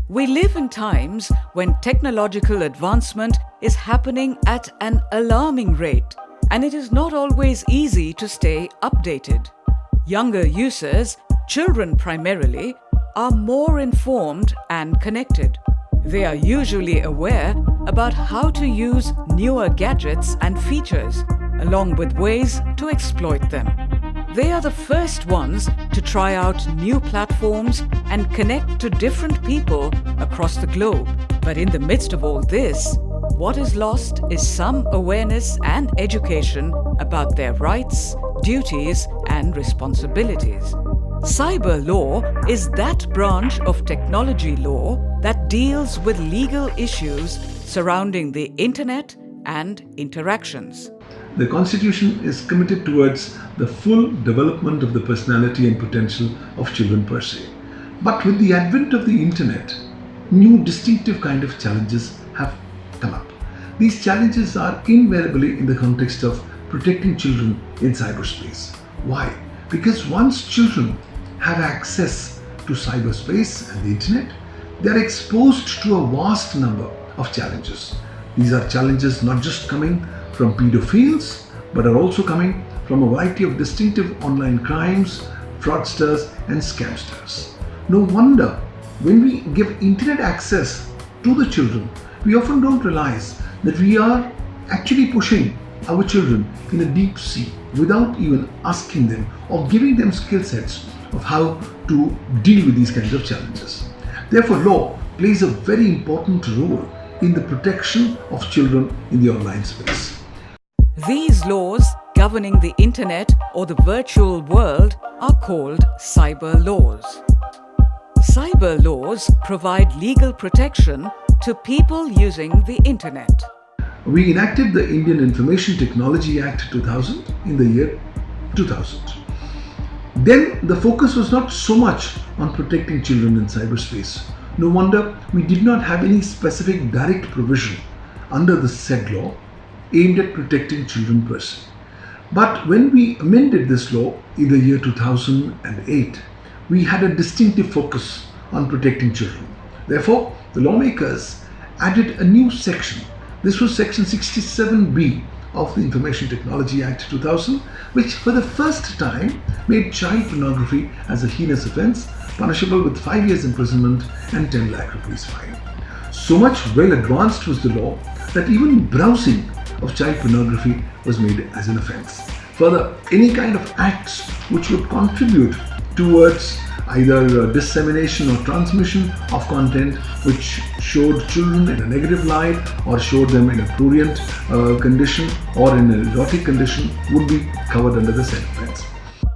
We live in times when technological advancement is happening at an alarming rate, and it is not always easy to stay updated. Younger users, children primarily, are more informed and connected. They are usually aware about how to use newer gadgets and features, along with ways to exploit them. They are the first ones to try out new platforms and connect to different people across the globe. But in the midst of all this, what is lost is some awareness and education about their rights, duties, and responsibilities. Cyber law is that branch of technology law that deals with legal issues surrounding the internet and interactions. The Constitution is committed towards the full development of the personality and potential of children per se. But with the advent of the internet, new distinctive kind of challenges have come up. These challenges are invariably in the context of protecting children in cyberspace. Why? Because once children have access to cyberspace and the internet, they are exposed to a vast number of challenges. These are challenges not just coming from pedophiles, but are also coming from a variety of distinctive online crimes, fraudsters and scamsters. No wonder when we give internet access to the children, we often don't realize that we are actually pushing our children in a deep sea without even asking them or giving them skill sets of how to deal with these kinds of challenges. Therefore, law plays a very important role in the protection of children in the online space. These laws governing the internet or the virtual world are called cyber laws. Cyber laws provide legal protection to people using the internet. We enacted the Indian Information Technology Act 2000 in the year 2000. Then the focus was not so much on protecting children in cyberspace. No wonder we did not have any specific direct provision under the said law aimed at protecting children per se. But when we amended this law in the year 2008, we had a distinctive focus on protecting children. Therefore, the lawmakers added a new section. This was section 67B of the Information Technology Act 2000, which for the first time made child pornography as a heinous offence, punishable with 5 years imprisonment and 10 lakh rupees fine. So much well advanced was the law that even browsing of child pornography was made as an offence. Further, any kind of acts which would contribute towards either dissemination or transmission of content which showed children in a negative light or showed them in a prurient condition or in an erotic condition would be covered under the said offence.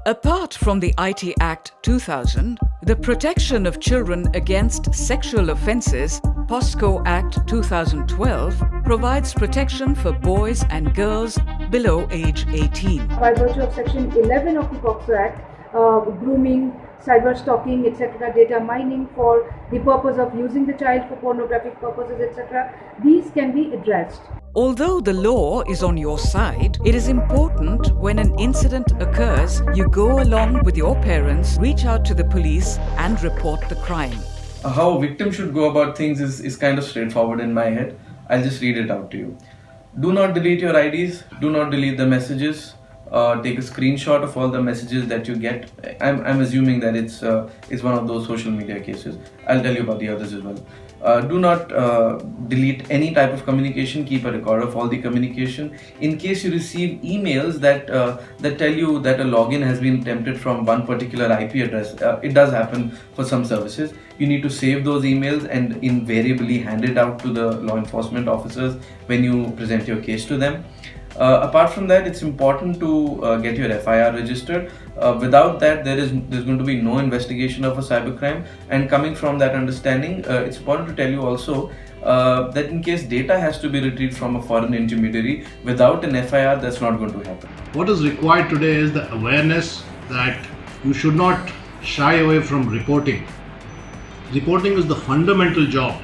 Apart from the IT Act 2000, the Protection of Children Against Sexual Offences, POSCO Act 2012, provides protection for boys and girls below age 18. By virtue of Section 11 of the POSCO Act, grooming, cyber stalking, etc., data mining for the purpose of using the child for pornographic purposes, etc., these can be addressed. Although the law is on your side, it is important when an incident occurs, you go along with your parents, reach out to the police and report the crime. How a victim should go about things is kind of straightforward in my head. I'll just read it out to you. Do not delete your IDs, do not delete the messages, take a screenshot of all the messages that you get. I'm assuming that it's one of those social media cases. I'll tell you about the others as well. Do not delete any type of communication. Keep a record of all the communication. In case you receive emails that tell you that a login has been attempted from one particular IP address, it does happen for some services. You need to save those emails and invariably hand it out to the law enforcement officers when you present your case to them. Apart from that, it's important to get your FIR registered. Without that, there's going to be no investigation of a cybercrime. And coming from that understanding, it's important to tell you also that in case data has to be retrieved from a foreign intermediary, without an FIR, that's not going to happen. What is required today is the awareness that you should not shy away from reporting. Reporting is the fundamental job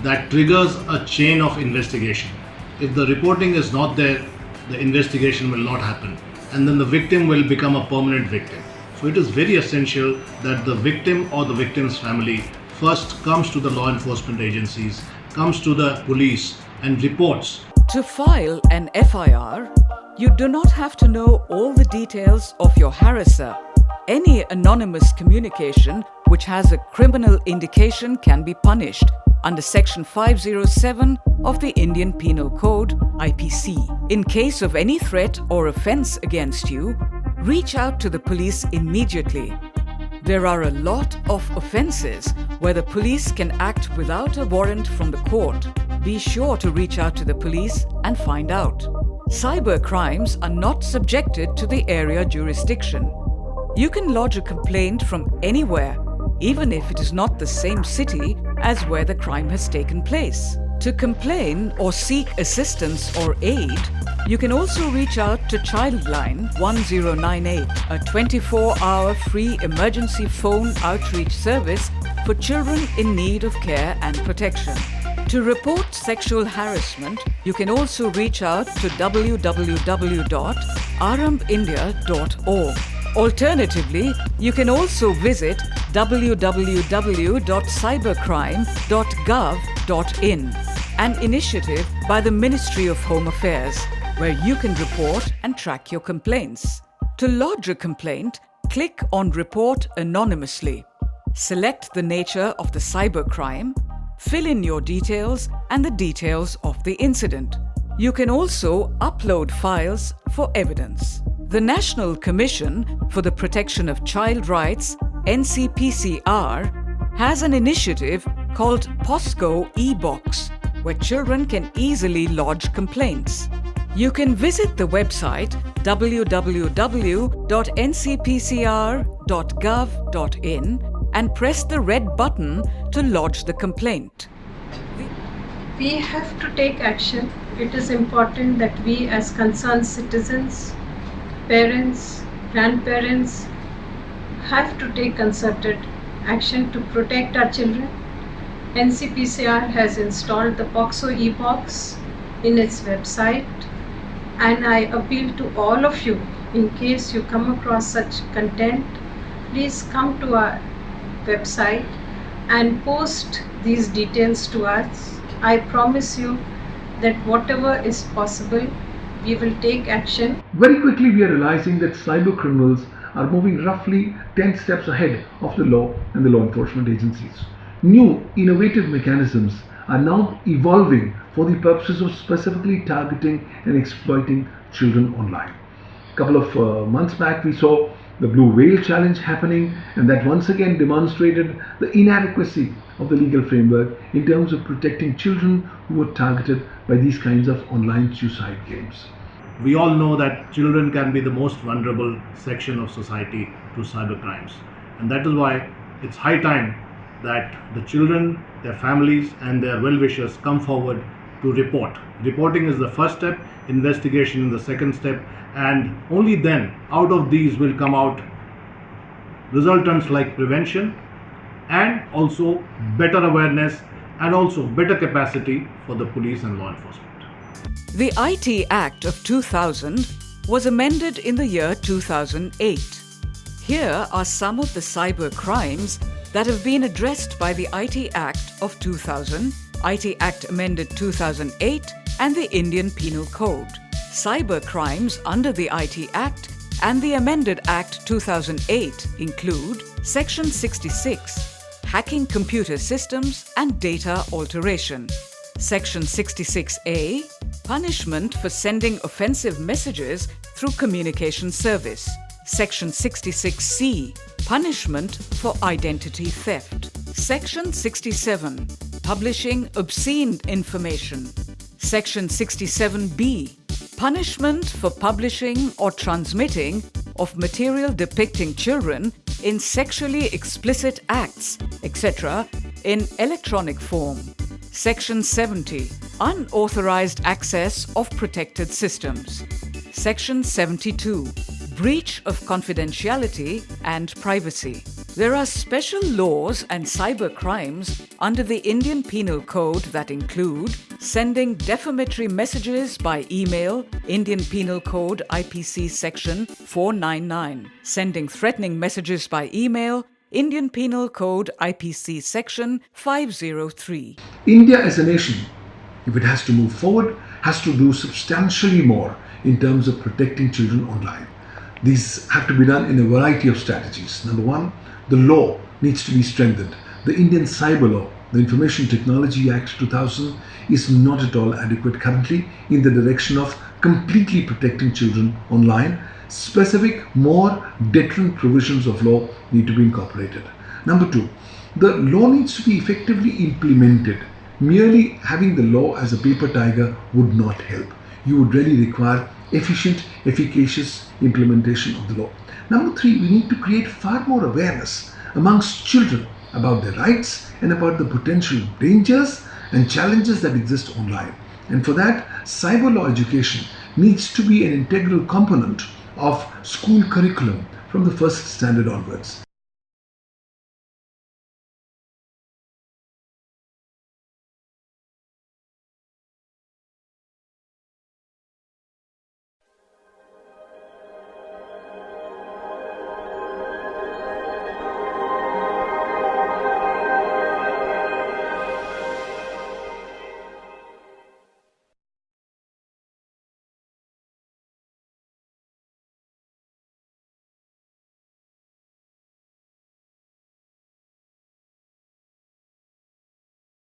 that triggers a chain of investigation. If the reporting is not there, the investigation will not happen, and then the victim will become a permanent victim. So it is very essential that the victim or the victim's family first comes to the law enforcement agencies, comes to the police and reports. To file an FIR, you do not have to know all the details of your harasser. Any anonymous communication which has a criminal indication can be punished under Section 507 of the Indian Penal Code, IPC. In case of any threat or offence against you, reach out to the police immediately. There are a lot of offences where the police can act without a warrant from the court. Be sure to reach out to the police and find out. Cyber crimes are not subjected to the area jurisdiction. You can lodge a complaint from anywhere, even if it is not the same city as where the crime has taken place. To complain or seek assistance or aid, you can also reach out to Childline 1098, a 24-hour free emergency phone outreach service for children in need of care and protection. To report sexual harassment, you can also reach out to www.arambindia.org. Alternatively, you can also visit www.cybercrime.gov.in, an initiative by the Ministry of Home Affairs, where you can report and track your complaints. To lodge a complaint, click on Report Anonymously. Select the nature of the cybercrime, fill in your details and the details of the incident. You can also upload files for evidence. The National Commission for the Protection of Child Rights, NCPCR, has an initiative called POSCO e-Box, where children can easily lodge complaints. You can visit the website www.ncpcr.gov.in and press the red button to lodge the complaint. We have to take action. It is important that we as concerned citizens, parents, grandparents have to take concerted action to protect our children. NCPCR has installed the POSCO e-Box in its website, and I appeal to all of you, in case you come across such content, please come to our website and post these details to us. I promise you that whatever is possible, we will take action. Very quickly we are realizing that cyber criminals are moving roughly 10 steps ahead of the law and the law enforcement agencies. New innovative mechanisms are now evolving for the purposes of specifically targeting and exploiting children online. A couple of months back we saw the Blue Whale Challenge happening, and that once again demonstrated the inadequacy of the legal framework in terms of protecting children who were targeted by these kinds of online suicide games. We all know that children can be the most vulnerable section of society to cybercrimes, and that is why it's high time that the children, their families and their well-wishers come forward to report. Reporting is the first step, investigation is the second step, and only then out of these will come out resultants like prevention and also better awareness and also better capacity for the police and law enforcement. The IT Act of 2000 was amended in the year 2008. Here are some of the cyber crimes that have been addressed by the IT Act of 2000, IT Act amended 2008, and the Indian Penal Code. Cyber crimes under the IT Act and the amended Act 2008 include Section 66, hacking computer systems and data alteration. Section 66A, punishment for sending offensive messages through communication service. Section 66C, punishment for identity theft. Section 67, publishing obscene information. Section 67B, punishment for publishing or transmitting of material depicting children in sexually explicit acts, etc., in electronic form. Section 70, unauthorized access of protected systems. Section 72, breach of confidentiality and privacy. There are special laws and cyber crimes under the Indian Penal Code that include sending defamatory messages by email, Indian Penal Code IPC Section 499, sending threatening messages by email, Indian Penal Code IPC Section 503. India as a nation, if it has to move forward, has to do substantially more in terms of protecting children online. These have to be done in a variety of strategies. Number one, the law needs to be strengthened. The Indian Cyber Law, the Information Technology Act 2000, is not at all adequate currently in the direction of completely protecting children online. Specific, more deterrent provisions of law need to be incorporated. Number two, the law needs to be effectively implemented. Merely having the law as a paper tiger would not help. You would really require efficient, efficacious implementation of the law. Number three, we need to create far more awareness amongst children about their rights and about the potential dangers and challenges that exist online. And for that, cyber law education needs to be an integral component of school curriculum from the first standard onwards.